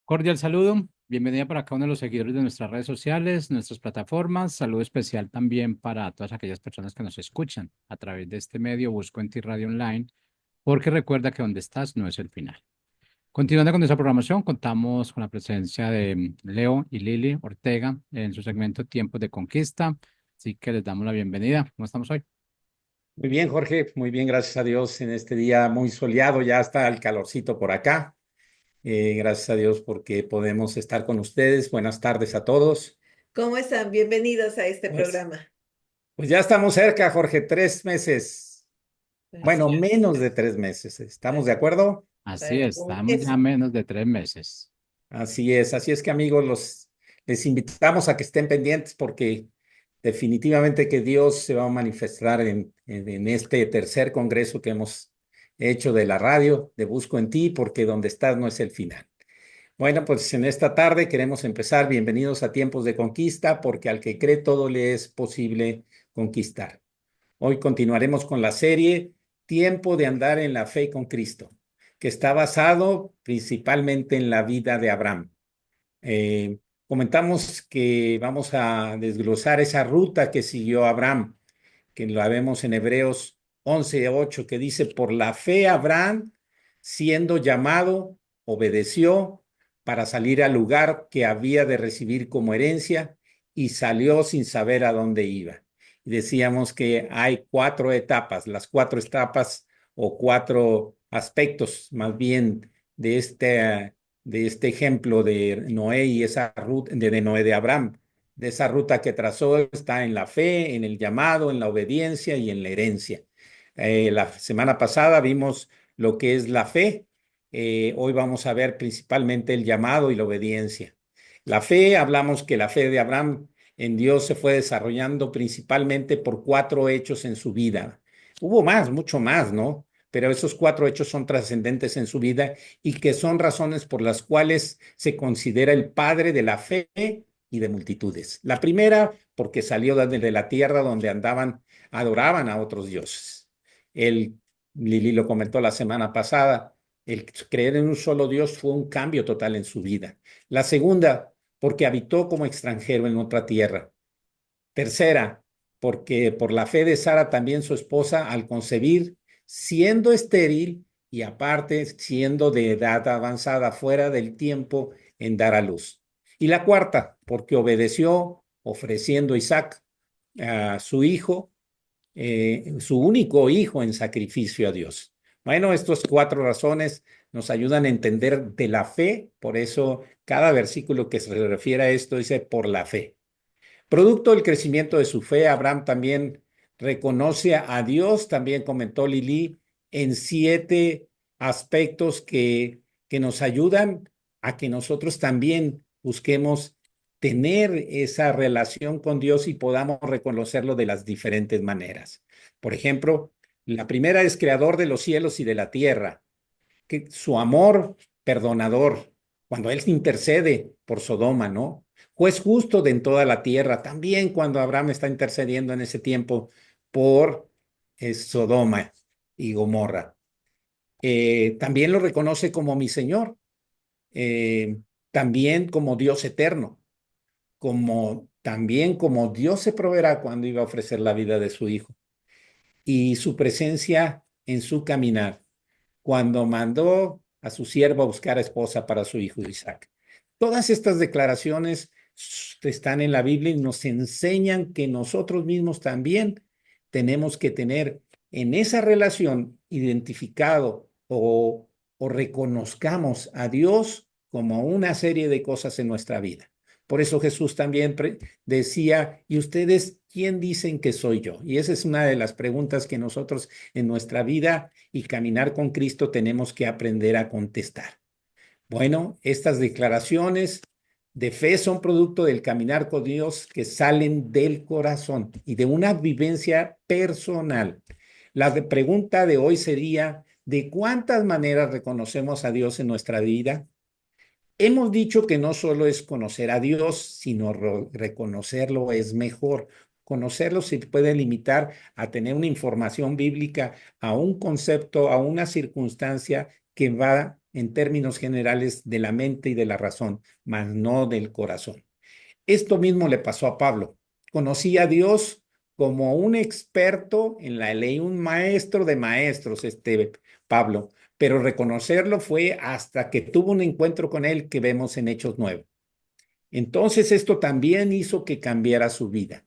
Cordial saludo, bienvenida para cada uno de los seguidores de nuestras redes sociales, nuestras plataformas. Saludo especial también para todas aquellas personas que nos escuchan a través de este medio Busco en Ti Radio Online, porque recuerda que donde estás no es el final. Continuando con nuestra programación, contamos con la presencia de Leo y Lili Ortega en su segmento Tiempos de Conquista, así que les damos la bienvenida. ¿Cómo estamos hoy? Muy bien, Jorge, muy bien, gracias a Dios en este día muy soleado, ya está el calorcito por acá. Gracias a Dios porque podemos estar con ustedes. Buenas tardes a todos. ¿Cómo están? Bienvenidos a este Pues, programa. pues ya estamos cerca, Jorge, 3 meses. Así Bueno, Así es, menos de 3 meses. ¿Estamos de es, acuerdo? así para es, un estamos ya a mes. menos de 3 meses. Así es, así es que amigos, les invitamos a que estén pendientes porque definitivamente que Dios se va a manifestar en este tercer congreso que hemos hecho de la radio, de Busco en Ti, porque donde estás no es el final. Bueno, pues en esta tarde queremos empezar. Bienvenidos a Tiempos de Conquista, porque al que cree todo le es posible conquistar. Hoy continuaremos con la serie Tiempo de andar en la fe con Cristo, que está basado principalmente en la vida de Abraham. Comentamos que vamos a desglosar esa ruta que siguió Abraham, que la vemos en Hebreos 11:8, que dice, por la fe Abraham, siendo llamado, obedeció para salir al lugar que había de recibir como herencia y salió sin saber a dónde iba. Y decíamos que hay 4 etapas, las 4 etapas o 4 aspectos más bien de este ejemplo de Noé y esa ruta de Noé de Abraham. De esa ruta que trazó está en la fe, en el llamado, en la obediencia y en la herencia. La semana pasada vimos lo que es la fe. Hoy vamos a ver principalmente el llamado y la obediencia. La fe, hablamos que la fe de Abraham en Dios se fue desarrollando principalmente por 4 hechos en su vida. Hubo más, mucho más, ¿no? Pero esos 4 hechos son trascendentes en su vida y que son razones por las cuales se considera el padre de la fe y de multitudes. La primera, porque salió de la tierra donde adoraban a otros dioses. Él, Lili lo comentó la semana pasada, el creer en un solo Dios fue un cambio total en su vida. La segunda, porque habitó como extranjero en otra tierra. Tercera, porque por la fe de Sara también su esposa al concebir, siendo estéril y aparte siendo de edad avanzada fuera del tiempo en dar a luz. Y la cuarta, porque obedeció ofreciendo Isaac a su hijo, su único hijo en sacrificio a Dios. Bueno, estas 4 razones nos ayudan a entender de la fe, por eso cada versículo que se refiere a esto dice por la fe. Producto del crecimiento de su fe, Abraham también reconoce a Dios, también comentó Lili, en 7 aspectos que nos ayudan a que nosotros también busquemos tener esa relación con Dios y podamos reconocerlo de las diferentes maneras. Por ejemplo, la primera es creador de los cielos y de la tierra, que su amor perdonador, cuando Él intercede por Sodoma, ¿no? Juez justo de en toda la tierra, también cuando Abraham está intercediendo en ese tiempo por Sodoma y Gomorra. También lo reconoce como mi Señor, eh, también como Dios eterno, también como Dios se proveerá cuando iba a ofrecer la vida de su Hijo y su presencia en su caminar cuando mandó a su siervo a buscar a esposa para su hijo Isaac. Todas estas declaraciones están en la Biblia y nos enseñan que nosotros mismos también tenemos que tener en esa relación identificado o reconozcamos a Dios como una serie de cosas en nuestra vida. Por eso Jesús también decía, ¿y ustedes quién dicen que soy yo? Y esa es una de las preguntas que nosotros en nuestra vida y caminar con Cristo tenemos que aprender a contestar. Bueno, estas declaraciones de fe son producto del caminar con Dios que salen del corazón y de una vivencia personal. La pregunta de hoy sería, ¿de cuántas maneras reconocemos a Dios en nuestra vida? Hemos dicho que no solo es conocer a Dios, sino reconocerlo es mejor. Conocerlo se puede limitar a tener una información bíblica, a un concepto, a una circunstancia que va en términos generales de la mente y de la razón, mas no del corazón. Esto mismo le pasó a Pablo. Conocía a Dios como un experto en la ley, un maestro de maestros, Pablo, pero reconocerlo fue hasta que tuvo un encuentro con él que vemos en Hechos 9. Entonces esto también hizo que cambiara su vida.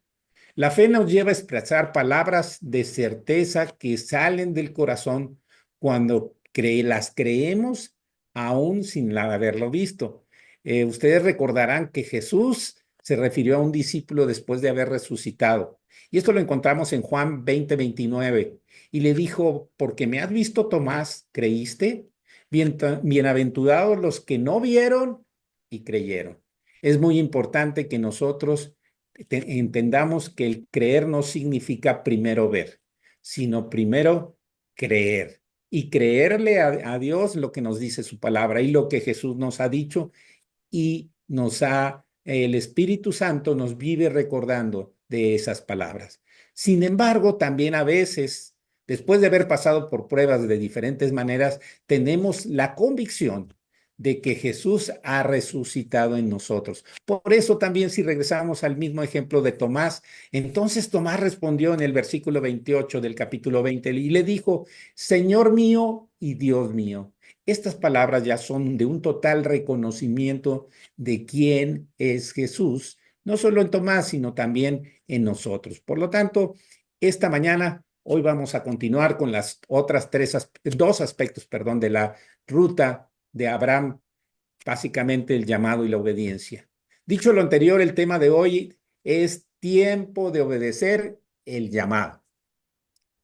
La fe nos lleva a expresar palabras de certeza que salen del corazón cuando las creemos aún sin haberlo visto. Ustedes recordarán que Jesús se refirió a un discípulo después de haber resucitado. Y esto lo encontramos en Juan 20:29. Y le dijo, porque me has visto, Tomás, ¿creíste? Bienaventurados los que no vieron y creyeron. Es muy importante que nosotros entendamos que el creer no significa primero ver, sino primero creer. Y creerle a Dios lo que nos dice su palabra y lo que Jesús nos ha dicho y el Espíritu Santo nos vive recordando de esas palabras. Sin embargo, también a veces, después de haber pasado por pruebas de diferentes maneras, tenemos la convicción de que Jesús ha resucitado en nosotros. Por eso también si regresamos al mismo ejemplo de Tomás, entonces Tomás respondió en el versículo 28 del capítulo 20 y le dijo, Señor mío y Dios mío. Estas palabras ya son de un total reconocimiento de quién es Jesús, no solo en Tomás, sino también en nosotros. Por lo tanto, esta mañana, hoy vamos a continuar con las otras dos aspectos, perdón, de la ruta de Abraham, básicamente el llamado y la obediencia. Dicho lo anterior, el tema de hoy es tiempo de obedecer el llamado.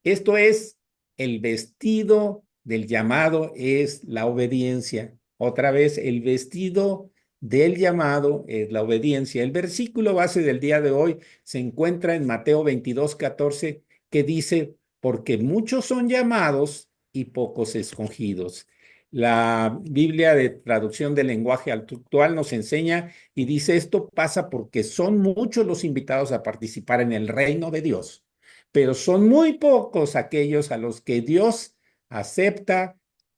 Esto es, el vestido del llamado es la obediencia. Otra vez, el vestido del llamado es la obediencia. El versículo base del día de hoy se encuentra en Mateo 22:14, que dice, porque muchos son llamados y pocos escogidos. La Biblia de traducción del lenguaje actual nos enseña y dice, esto pasa porque son muchos los invitados a participar en el reino de Dios, pero son muy pocos aquellos a los que Dios acepta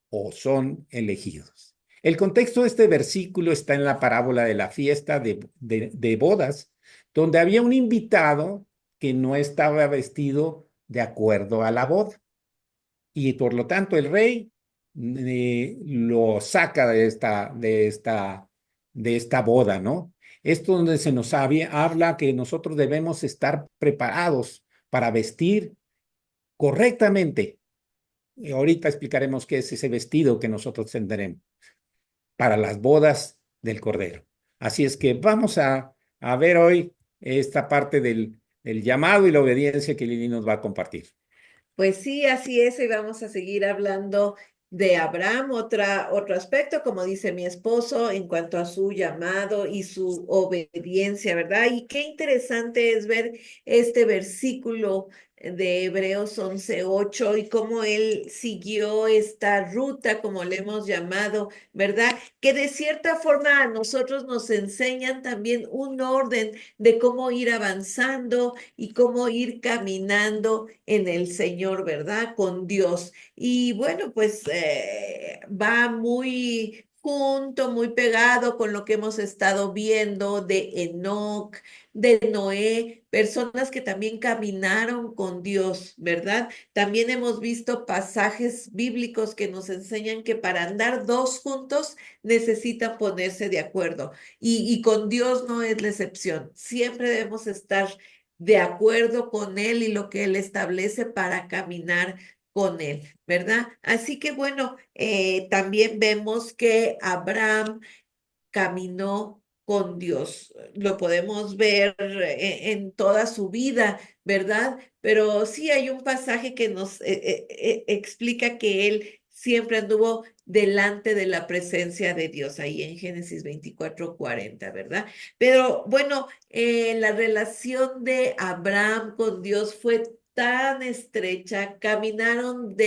o son elegidos. El contexto de este versículo está en la parábola de la fiesta de bodas, donde había un invitado que no estaba vestido de acuerdo a la boda. Y por lo tanto el rey lo saca de esta boda, ¿no? Esto donde se nos habla que nosotros debemos estar preparados para vestir correctamente. Y ahorita explicaremos qué es ese vestido que nosotros tendremos para las bodas del Cordero. Así es que vamos a ver hoy esta parte del llamado y la obediencia que Lili nos va a compartir. Pues sí, así es, y vamos a seguir hablando de Abraham, otro aspecto, como dice mi esposo, en cuanto a su llamado y su obediencia, ¿verdad? Y qué interesante es ver este versículo de Hebreos 11:8 y cómo él siguió esta ruta, como le hemos llamado, ¿verdad? Que de cierta forma a nosotros nos enseñan también un orden de cómo ir avanzando y cómo ir caminando en el Señor, ¿verdad? Con Dios. Y bueno, pues va muy junto, muy pegado con lo que hemos estado viendo de Enoc, de Noé, personas que también caminaron con Dios, ¿verdad? También hemos visto pasajes bíblicos que nos enseñan que para andar dos juntos necesitan ponerse de acuerdo. Y con Dios no es la excepción. Siempre debemos estar de acuerdo con Él y lo que Él establece para caminar con Él, ¿verdad? Así que bueno, también vemos que Abraham caminó con Dios. Lo podemos ver en toda su vida, ¿verdad? Pero sí hay un pasaje que nos explica que él siempre anduvo delante de la presencia de Dios, ahí en Génesis 24:40, ¿verdad? Pero bueno, la relación de Abraham con Dios fue tan estrecha, caminaron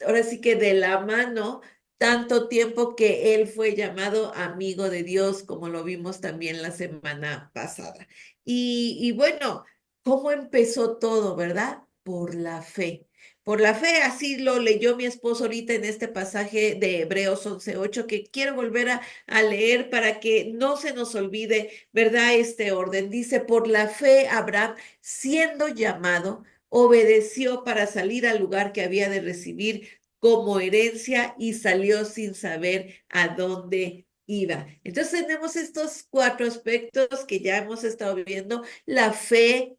ahora sí que de la mano tanto tiempo que él fue llamado amigo de Dios, como lo vimos también la semana pasada. Y bueno, ¿Cómo empezó todo, verdad? Por la fe. Por la fe, así lo leyó mi esposo ahorita en este pasaje de Hebreos 11:8, que quiero volver a leer para que no se nos olvide, ¿verdad? Este orden. Dice, por la fe, Abraham, siendo llamado, obedeció para salir al lugar que había de recibir como herencia y salió sin saber a dónde iba. Entonces tenemos estos cuatro aspectos que ya hemos estado viendo: la fe,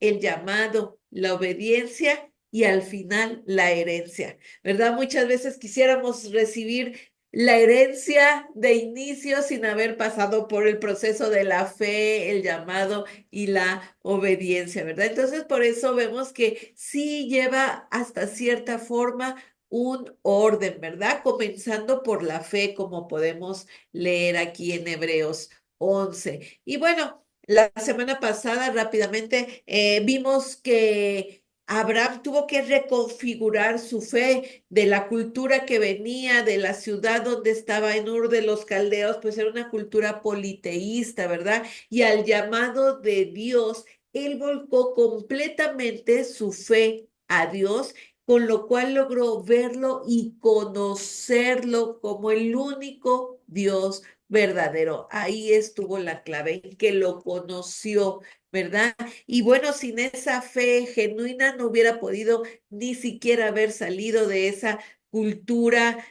el llamado, la obediencia y al final la herencia, ¿verdad? Muchas veces quisiéramos recibir la herencia de inicio sin haber pasado por el proceso de la fe, el llamado y la obediencia, ¿verdad? Entonces, por eso vemos que sí lleva hasta cierta forma un orden, ¿verdad? Comenzando por la fe, como podemos leer aquí en Hebreos 11. Y bueno, la semana pasada rápidamente vimos que Abraham tuvo que reconfigurar su fe de la cultura que venía de la ciudad donde estaba en Ur de los Caldeos, pues era una cultura politeísta, ¿verdad? Y al llamado de Dios, él volcó completamente su fe a Dios, con lo cual logró verlo y conocerlo como el único Dios verdadero. Ahí estuvo la clave, en que lo conoció, ¿verdad? Y bueno, sin esa fe genuina no hubiera podido ni siquiera haber salido de esa cultura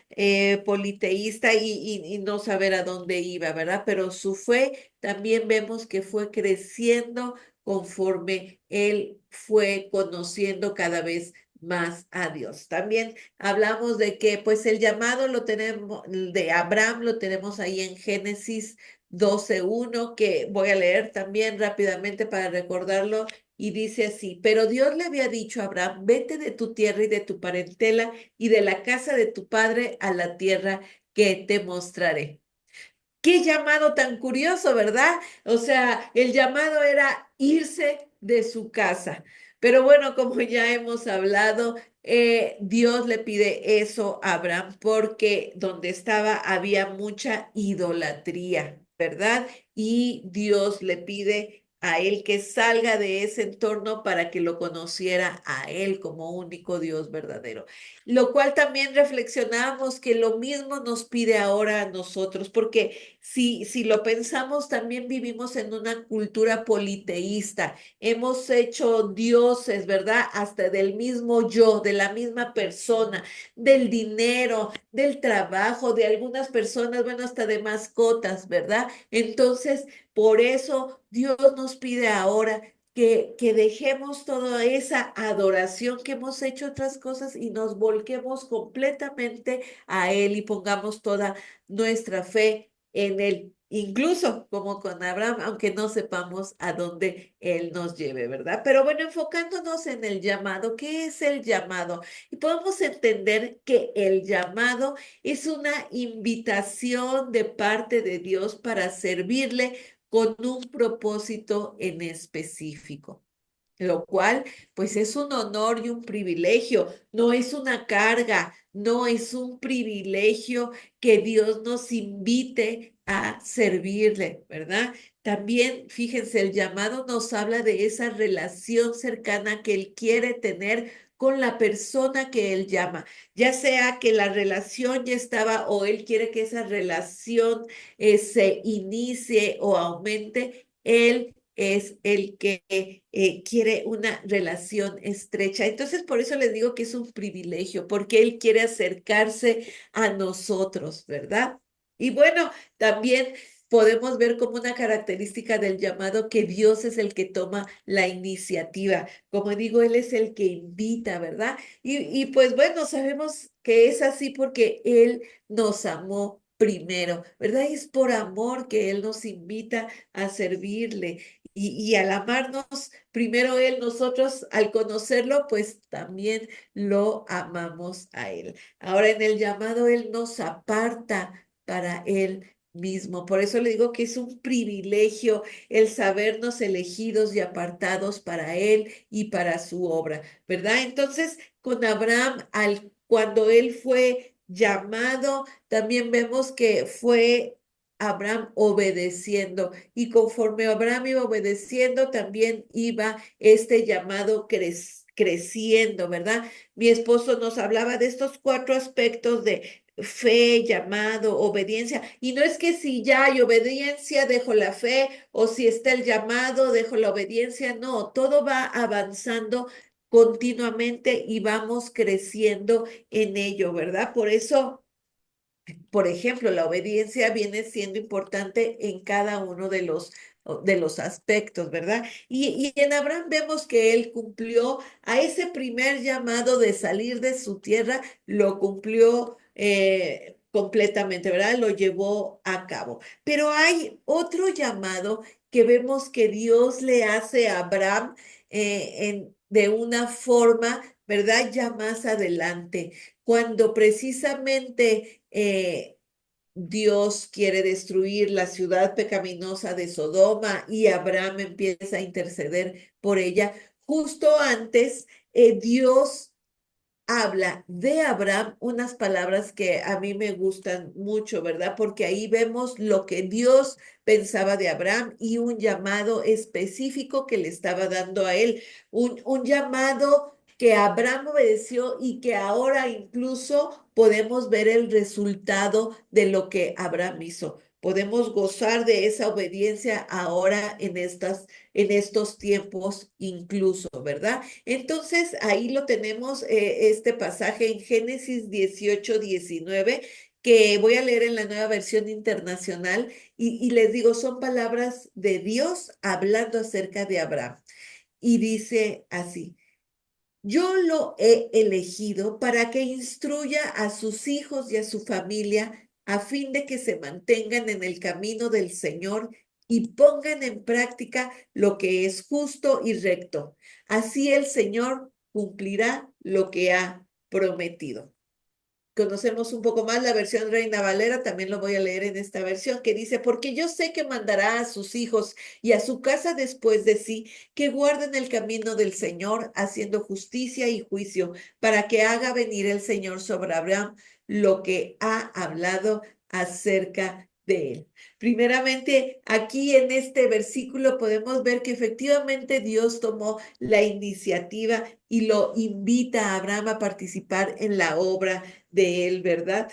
politeísta y no saber a dónde iba, ¿verdad? Pero su fe también vemos que fue creciendo conforme él fue conociendo cada vez más a Dios. También hablamos de que pues el llamado lo tenemos, de Abraham lo tenemos ahí en Génesis 12:1, que voy a leer también rápidamente para recordarlo, y dice así: pero Dios le había dicho a Abraham, vete de tu tierra y de tu parentela y de la casa de tu padre a la tierra que te mostraré. Qué llamado tan curioso, ¿verdad? O sea, el llamado era irse de su casa. Pero bueno, como ya hemos hablado, Dios le pide eso a Abraham porque donde estaba había mucha idolatría, ¿verdad? Y Dios le pide a él que salga de ese entorno para que lo conociera a él como único Dios verdadero. Lo cual también reflexionamos que lo mismo nos pide ahora a nosotros, porque si lo pensamos, también vivimos en una cultura politeísta. Hemos hecho dioses, ¿verdad? Hasta del mismo yo, de la misma persona, del dinero, del trabajo, de algunas personas, bueno, hasta de mascotas, ¿verdad? Entonces, por eso Dios nos pide ahora que dejemos toda esa adoración que hemos hecho otras cosas y nos volquemos completamente a Él y pongamos toda nuestra fe en Él, incluso como con Abraham, aunque no sepamos a dónde Él nos lleve, ¿verdad? Pero bueno, enfocándonos en el llamado, ¿qué es el llamado? Y podemos entender que el llamado es una invitación de parte de Dios para servirle con un propósito en específico, lo cual pues es un honor y un privilegio, no es una carga, no es un privilegio que Dios nos invite a servirle, ¿verdad? También, fíjense, el llamado nos habla de esa relación cercana que Él quiere tener con la persona que Él llama, ya sea que la relación ya estaba o Él quiere que esa relación se inicie o aumente. Él es el que quiere una relación estrecha. Entonces, por eso les digo que es un privilegio, porque Él quiere acercarse a nosotros, ¿verdad? Y bueno, también podemos ver como una característica del llamado que Dios es el que toma la iniciativa. Como digo, Él es el que invita, ¿verdad? Y pues bueno, sabemos que es así porque Él nos amó primero, ¿verdad? Es por amor que Él nos invita a servirle. Y al amarnos primero Él, nosotros al conocerlo, pues también lo amamos a Él. Ahora en el llamado Él nos aparta para Él mismo. Por eso le digo que es un privilegio el sabernos elegidos y apartados para Él y para su obra, ¿verdad? Entonces, con Abraham, cuando él fue llamado, también vemos que fue Abraham obedeciendo. Y conforme Abraham iba obedeciendo, también iba este llamado creciendo, ¿verdad? Mi esposo nos hablaba de estos 4 aspectos de fe, llamado, obediencia. Y no es que si ya hay obediencia, dejo la fe, o si está el llamado, dejo la obediencia. No, todo va avanzando continuamente y vamos creciendo en ello, ¿verdad? Por eso, por ejemplo, la obediencia viene siendo importante en cada uno de los aspectos, ¿verdad? Y en Abraham vemos que él cumplió a ese primer llamado de salir de su tierra, lo cumplió completamente, ¿verdad? Lo llevó a cabo. Pero hay otro llamado que vemos que Dios le hace a Abraham de una forma, ¿verdad? Ya más adelante, cuando precisamente Dios quiere destruir la ciudad pecaminosa de Sodoma y Abraham empieza a interceder por ella. Justo antes, Dios habla de Abraham unas palabras que a mí me gustan mucho, ¿verdad? Porque ahí vemos lo que Dios pensaba de Abraham y un llamado específico que le estaba dando a él, un llamado que Abraham obedeció y que ahora incluso podemos ver el resultado de lo que Abraham hizo. Podemos gozar de esa obediencia ahora en estos tiempos incluso, ¿verdad? Entonces, ahí lo tenemos, este pasaje en Génesis 18-19, que voy a leer en la Nueva Versión Internacional, y les digo, son palabras de Dios hablando acerca de Abraham. Y dice así: yo lo he elegido para que instruya a sus hijos y a su familia a fin de que se mantengan en el camino del Señor y pongan en práctica lo que es justo y recto. Así el Señor cumplirá lo que ha prometido. Conocemos un poco más la versión Reina Valera, también lo voy a leer en esta versión, que dice: porque yo sé que mandará a sus hijos y a su casa después de sí, que guarden el camino del Señor, haciendo justicia y juicio, para que haga venir el Señor sobre Abraham lo que ha hablado acerca de él. Primeramente, aquí en este versículo podemos ver que efectivamente Dios tomó la iniciativa y lo invita a Abraham a participar en la obra de él, ¿verdad?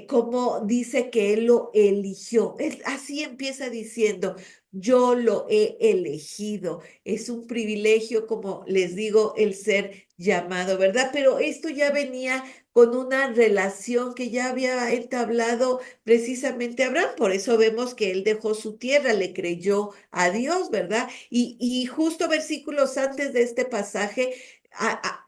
Como dice que él lo eligió. Así empieza diciendo: yo lo he elegido. Es un privilegio, como les digo, el ser llamado, ¿verdad? Pero esto ya venía con una relación que ya había entablado precisamente Abraham. Por eso vemos que él dejó su tierra, le creyó a Dios, ¿verdad? Y justo versículos antes de este pasaje,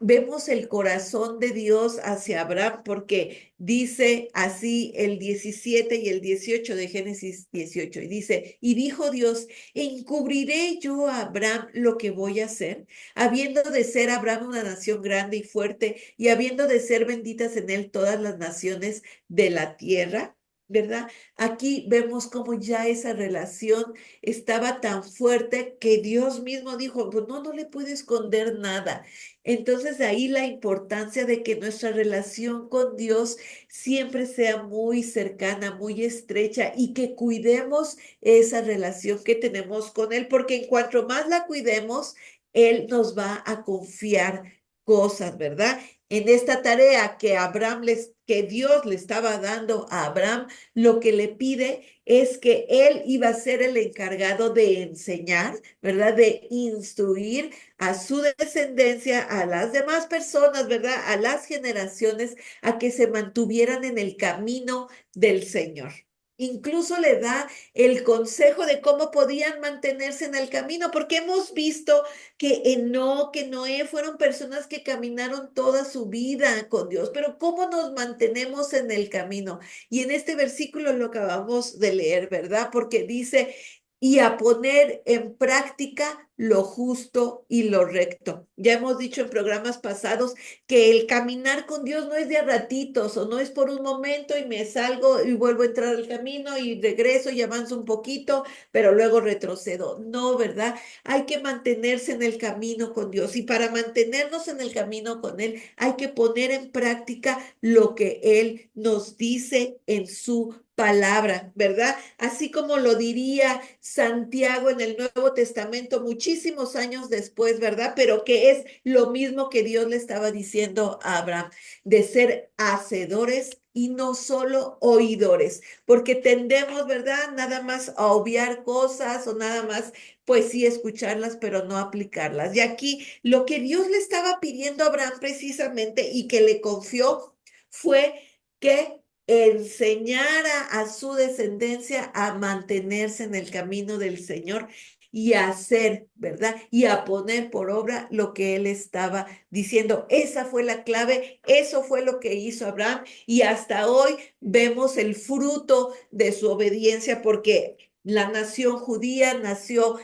vemos el corazón de Dios hacia Abraham, porque dice así el 17 y el 18 de Génesis 18, y dice: y dijo Dios: ¿encubriré yo a Abraham lo que voy a hacer, habiendo de ser Abraham una nación grande y fuerte, y habiendo de ser benditas en él todas las naciones de la tierra? ¿Verdad? Aquí vemos cómo ya esa relación estaba tan fuerte que Dios mismo dijo: pues no le puede esconder nada. Entonces, de ahí la importancia de que nuestra relación con Dios siempre sea muy cercana, muy estrecha, y que cuidemos esa relación que tenemos con Él, porque en cuanto más la cuidemos, Él nos va a confiar cosas, ¿verdad? En esta tarea que Dios le estaba dando a Abraham, lo que le pide es que él iba a ser el encargado de enseñar, ¿verdad? De instruir a su descendencia, a las demás personas, ¿verdad? A las generaciones, a que se mantuvieran en el camino del Señor. Incluso le da el consejo de cómo podían mantenerse en el camino, porque hemos visto que que Noé fueron personas que caminaron toda su vida con Dios, pero ¿cómo nos mantenemos en el camino? Y en este versículo lo acabamos de leer, ¿verdad? Porque dice: y a poner en práctica lo justo y lo recto. Ya hemos dicho en programas pasados que el caminar con Dios no es de a ratitos, o no es por un momento y me salgo y vuelvo a entrar al camino y regreso y avanzo un poquito, pero luego retrocedo. No, ¿verdad? Hay que mantenerse en el camino con Dios, y para mantenernos en el camino con Él hay que poner en práctica lo que Él nos dice en su palabra, ¿verdad? Así como lo diría Santiago en el Nuevo Testamento muchísimos años después, ¿verdad? Pero que es lo mismo que Dios le estaba diciendo a Abraham, de ser hacedores y no solo oidores, porque tendemos, ¿verdad? Nada más a obviar cosas o nada más, pues sí, escucharlas, pero no aplicarlas. Y aquí lo que Dios le estaba pidiendo a Abraham precisamente y que le confió fue que enseñara a su descendencia a mantenerse en el camino del Señor y a hacer, ¿verdad? Y a poner por obra lo que él estaba diciendo. Esa fue la clave, eso fue lo que hizo Abraham y hasta hoy vemos el fruto de su obediencia porque la nación judía nació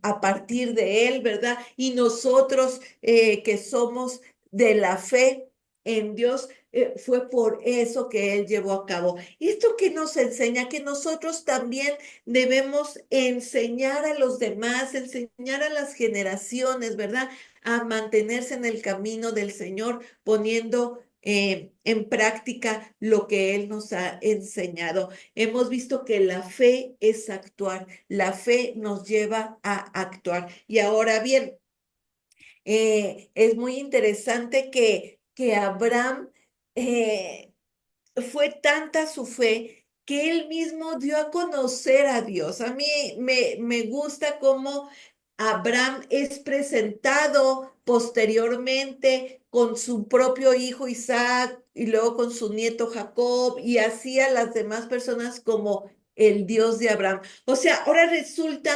a partir de él, ¿verdad? Y nosotros que somos de la fe en Dios, fue por eso que él llevó a cabo. Y esto que nos enseña que nosotros también debemos enseñar a los demás, enseñar a las generaciones, ¿verdad? A mantenerse en el camino del Señor, poniendo en práctica lo que Él nos ha enseñado. Hemos visto que la fe es actuar, la fe nos lleva a actuar. Y ahora bien, es muy interesante que Abraham eh, fue tanta su fe que él mismo dio a conocer a Dios. A mí me gusta cómo Abraham es presentado posteriormente con su propio hijo Isaac y luego con su nieto Jacob y así a las demás personas como el Dios de Abraham. O sea, ahora resulta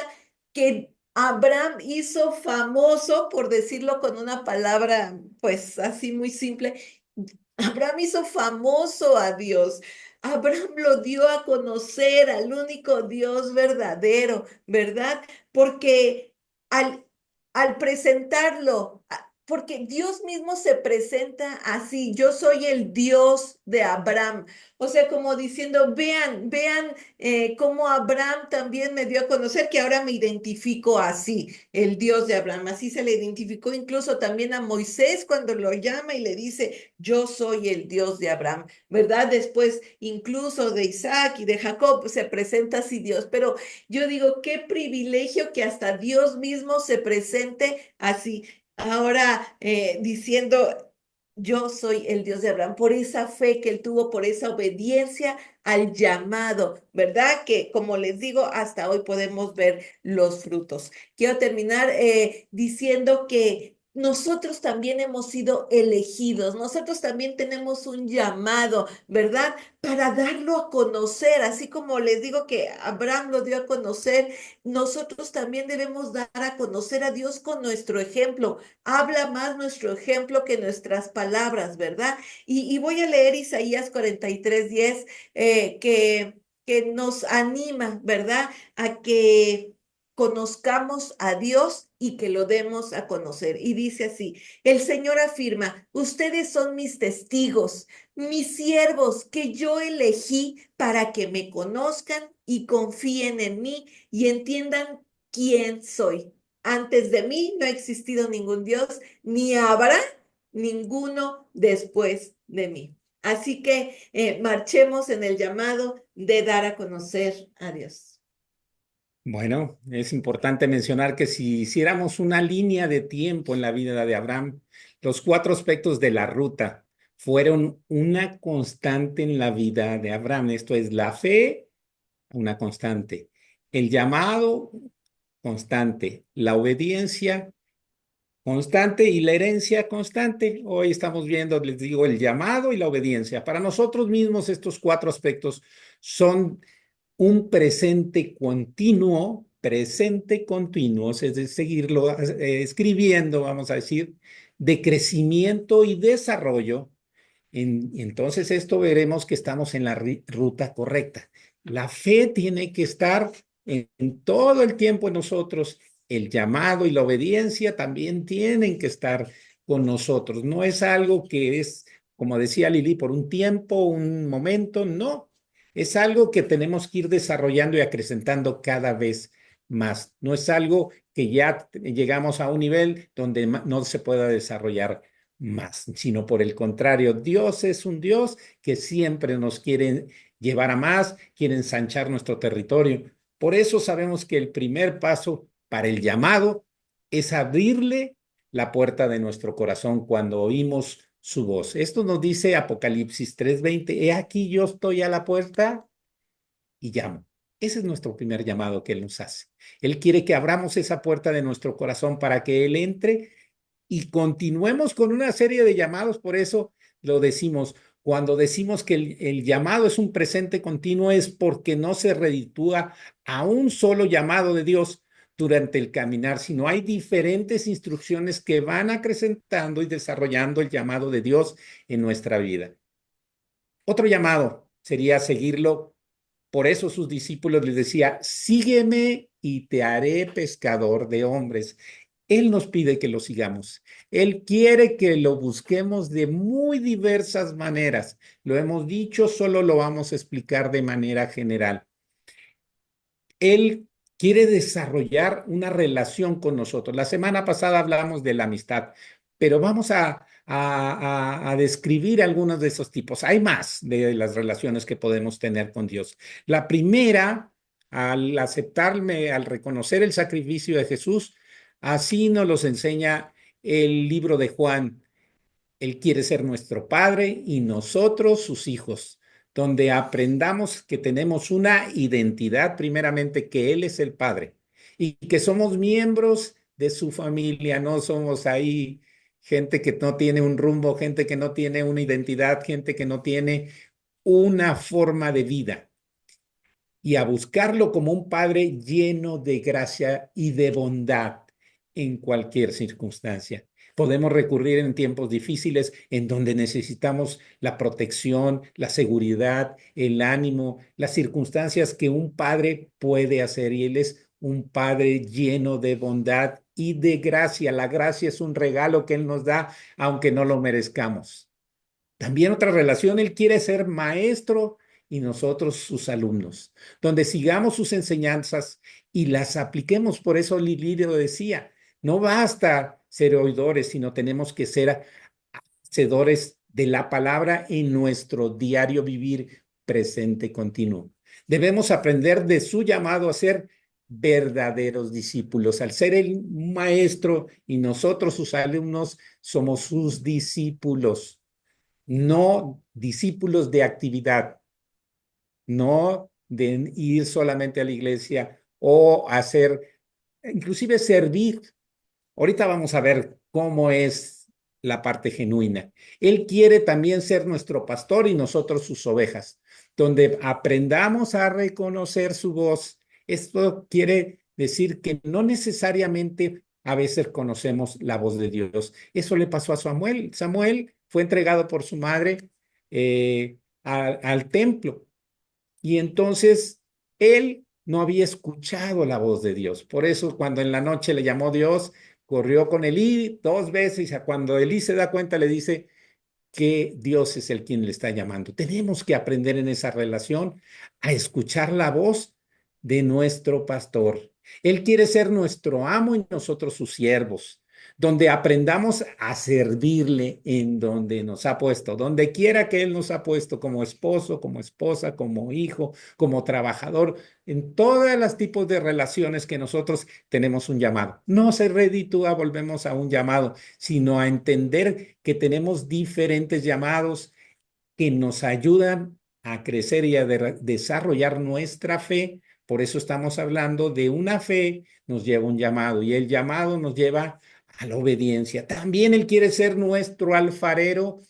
que Abraham hizo famoso, por decirlo con una palabra pues así muy simple, Abraham hizo famoso a Dios. Abraham lo dio a conocer al único Dios verdadero, ¿verdad? Porque al, al presentarlo, porque Dios mismo se presenta así, yo soy el Dios de Abraham. O sea, como diciendo, vean cómo Abraham también me dio a conocer que ahora me identifico así, el Dios de Abraham. Así se le identificó incluso también a Moisés cuando lo llama y le dice, yo soy el Dios de Abraham, ¿verdad? Después incluso de Isaac y de Jacob se presenta así Dios, pero yo digo, qué privilegio que hasta Dios mismo se presente así. Ahora diciendo, yo soy el Dios de Abraham, por esa fe que él tuvo, por esa obediencia al llamado, ¿verdad? Que como les digo, hasta hoy podemos ver los frutos. Quiero terminar diciendo que nosotros también hemos sido elegidos, nosotros también tenemos un llamado, ¿verdad? Para darlo a conocer, así como les digo que Abraham lo dio a conocer, nosotros también debemos dar a conocer a Dios con nuestro ejemplo. Habla más nuestro ejemplo que nuestras palabras, ¿verdad? Y voy a leer Isaías 43:10, que nos anima, ¿verdad? A que conozcamos a Dios y que lo demos a conocer. Y dice así, el Señor afirma, ustedes son mis testigos, mis siervos que yo elegí para que me conozcan y confíen en mí y entiendan quién soy. Antes de mí no ha existido ningún Dios, ni habrá ninguno después de mí. Así que marchemos en el llamado de dar a conocer a Dios. Bueno, es importante mencionar que si hiciéramos una línea de tiempo en la vida de Abraham, los 4 aspectos de la ruta fueron una constante en la vida de Abraham. Esto es la fe, una constante, el llamado, constante, la obediencia, constante y la herencia constante. Hoy estamos viendo, les digo, el llamado y la obediencia. Para nosotros mismos, estos 4 aspectos son un presente continuo, es decir, seguirlo escribiendo, vamos a decir, de crecimiento y desarrollo. Entonces, esto veremos que estamos en la ruta correcta. La fe tiene que estar en todo el tiempo en nosotros. El llamado y la obediencia también tienen que estar con nosotros. No es algo que es, como decía Lili, por un tiempo, un momento, no. Es algo que tenemos que ir desarrollando y acrecentando cada vez más. No es algo que ya llegamos a un nivel donde no se pueda desarrollar más, sino por el contrario, Dios es un Dios que siempre nos quiere llevar a más, quiere ensanchar nuestro territorio. Por eso sabemos que el primer paso para el llamado es abrirle la puerta de nuestro corazón cuando oímos su voz. Esto nos dice Apocalipsis 3:20, he aquí yo estoy a la puerta y llamo. Ese es nuestro primer llamado que Él nos hace. Él quiere que abramos esa puerta de nuestro corazón para que Él entre y continuemos con una serie de llamados. Por eso lo decimos. Cuando decimos que el llamado es un presente continuo es porque no se reditúa a un solo llamado de Dios durante el caminar, sino hay diferentes instrucciones que van acrecentando y desarrollando el llamado de Dios en nuestra vida. Otro llamado sería seguirlo. Por eso sus discípulos les decía, sígueme y te haré pescador de hombres. Él nos pide que lo sigamos. Él quiere que lo busquemos de muy diversas maneras. Lo hemos dicho, solo lo vamos a explicar de manera general. Él quiere desarrollar una relación con nosotros. La semana pasada hablamos de la amistad, pero vamos a describir algunos de esos tipos. Hay más de las relaciones que podemos tener con Dios. La primera, al aceptarme, al reconocer el sacrificio de Jesús, así nos los enseña el libro de Juan. Él quiere ser nuestro Padre y nosotros sus hijos, donde aprendamos que tenemos una identidad, primeramente, que Él es el Padre y que somos miembros de su familia, no somos ahí gente que no tiene un rumbo, gente que no tiene una identidad, gente que no tiene una forma de vida. Y a buscarlo como un Padre lleno de gracia y de bondad en cualquier circunstancia. Podemos recurrir en tiempos difíciles en donde necesitamos la protección, la seguridad, el ánimo, las circunstancias que un padre puede hacer. Y Él es un Padre lleno de bondad y de gracia. La gracia es un regalo que Él nos da, aunque no lo merezcamos. También otra relación, Él quiere ser maestro y nosotros sus alumnos, donde sigamos sus enseñanzas y las apliquemos. Por eso Lili lo decía, no basta ser oidores, sino tenemos que ser hacedores de la palabra en nuestro diario vivir presente continuo. Debemos aprender de su llamado a ser verdaderos discípulos. Al ser el maestro y nosotros sus alumnos, somos sus discípulos, no discípulos de actividad, no de ir solamente a la iglesia o hacer, inclusive servir. Ahorita vamos a ver cómo es la parte genuina. Él quiere también ser nuestro pastor y nosotros sus ovejas, donde aprendamos a reconocer su voz. Esto quiere decir que no necesariamente a veces conocemos la voz de Dios. Eso le pasó a Samuel. Samuel fue entregado por su madre al templo y entonces él no había escuchado la voz de Dios. Por eso cuando en la noche le llamó Dios, corrió con Elí 2 veces y cuando Elí se da cuenta le dice que Dios es el quien le está llamando. Tenemos que aprender en esa relación a escuchar la voz de nuestro pastor. Él quiere ser nuestro amo y nosotros sus siervos, donde aprendamos a servirle en donde nos ha puesto, donde quiera que Él nos ha puesto, como esposo, como esposa, como hijo, como trabajador, en todos los tipos de relaciones que nosotros tenemos un llamado. No se reditúa, volvemos a un llamado, sino a entender que tenemos diferentes llamados que nos ayudan a crecer y a desarrollar nuestra fe. Por eso estamos hablando de una fe, nos lleva un llamado y el llamado nos lleva a la obediencia. También Él quiere ser nuestro alfarero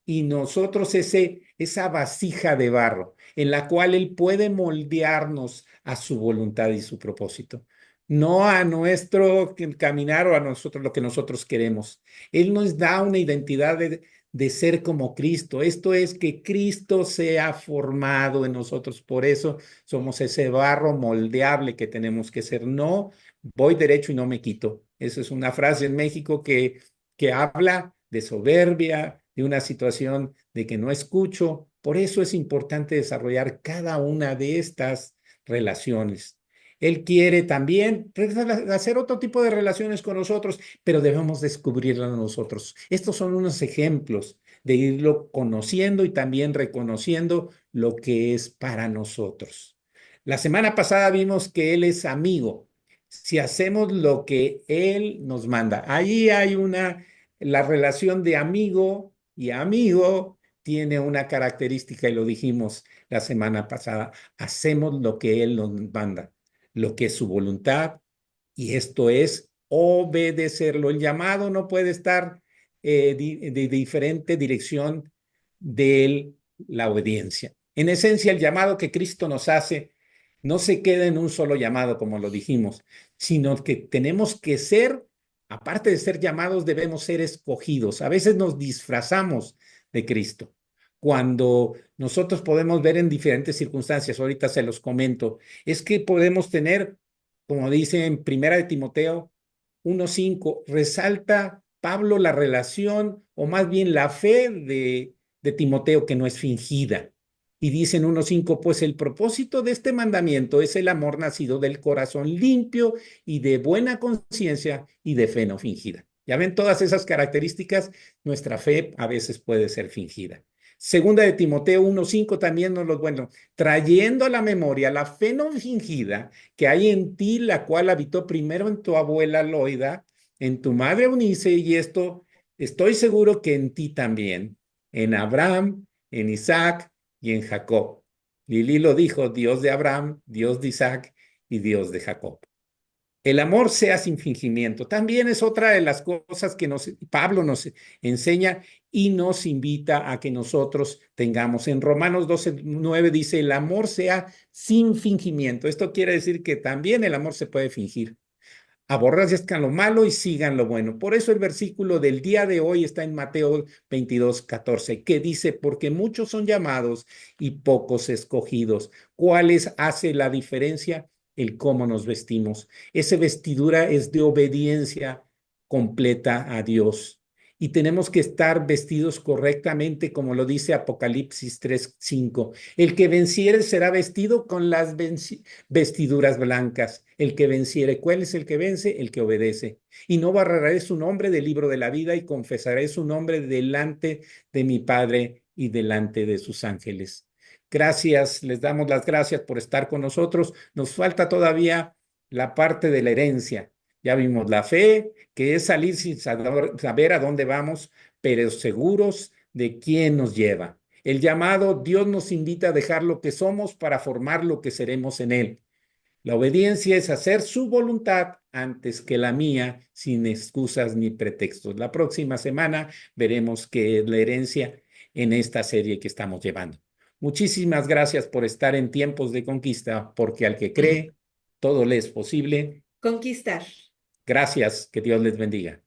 y nosotros esa vasija de barro en la cual Él puede moldearnos a su voluntad y su propósito. No a nuestro caminar o a nosotros lo que nosotros queremos. Él nos da una identidad de ser como Cristo. Esto es que Cristo sea formado en nosotros. Por eso somos ese barro moldeable que tenemos que ser. No voy derecho y no me quito. Esa es una frase en México que habla de soberbia, de una situación de que no escucho. Por eso es importante desarrollar cada una de estas relaciones. Él quiere también hacer otro tipo de relaciones con nosotros, pero debemos descubrirlo nosotros. Estos son unos ejemplos de irlo conociendo y también reconociendo lo que es para nosotros. La semana pasada vimos que Él es amigo. Si hacemos lo que Él nos manda, ahí hay la relación de amigo y amigo tiene una característica y lo dijimos la semana pasada, hacemos lo que Él nos manda, lo que es su voluntad, y esto es obedecerlo. El llamado no puede estar de diferente dirección de la obediencia. En esencia, el llamado que Cristo nos hace no se queda en un solo llamado, como lo dijimos, sino que tenemos que ser, aparte de ser llamados, debemos ser escogidos. A veces nos disfrazamos de Cristo. Cuando nosotros podemos ver en diferentes circunstancias, ahorita se los comento, es que podemos tener, como dice en Primera de Timoteo 1:5, resalta Pablo la relación, o más bien la fe de Timoteo, que no es fingida. Y dice en 1:5, pues el propósito de este mandamiento es el amor nacido del corazón limpio y de buena conciencia y de fe no fingida. Ya ven todas esas características, nuestra fe a veces puede ser fingida. Segunda de Timoteo 1:5 también nos lo, bueno, trayendo a la memoria la fe no fingida que hay en ti, la cual habitó primero en tu abuela Loida, en tu madre Eunice, y esto estoy seguro que en ti también, en Abraham, en Isaac y en Jacob. Lili lo dijo, Dios de Abraham, Dios de Isaac y Dios de Jacob. El amor sea sin fingimiento. También es otra de las cosas que Pablo nos enseña y nos invita a que nosotros tengamos. En Romanos 12:9 dice, el amor sea sin fingimiento. Esto quiere decir que también el amor se puede fingir. Aborrezcan lo malo y sigan lo bueno. Por eso el versículo del día de hoy está en Mateo 22:14, que dice, porque muchos son llamados y pocos escogidos. ¿Cuáles hace la diferencia? El cómo nos vestimos. Esa vestidura es de obediencia completa a Dios. Y tenemos que estar vestidos correctamente, como lo dice Apocalipsis 3:5. El que venciere será vestido con las vestiduras blancas. El que venciere, ¿cuál es el que vence? El que obedece. Y no borraré su nombre del libro de la vida y confesaré su nombre delante de mi Padre y delante de sus ángeles. Gracias, les damos las gracias por estar con nosotros. Nos falta todavía la parte de la herencia. Ya vimos la fe, que es salir sin saber a dónde vamos, pero seguros de quién nos lleva. El llamado, Dios nos invita a dejar lo que somos para formar lo que seremos en Él. La obediencia es hacer su voluntad antes que la mía, sin excusas ni pretextos. La próxima semana veremos qué es la herencia en esta serie que estamos llevando. Muchísimas gracias por estar en Tiempos de Conquista, porque al que cree, todo le es posible. Conquistar. Gracias, que Dios les bendiga.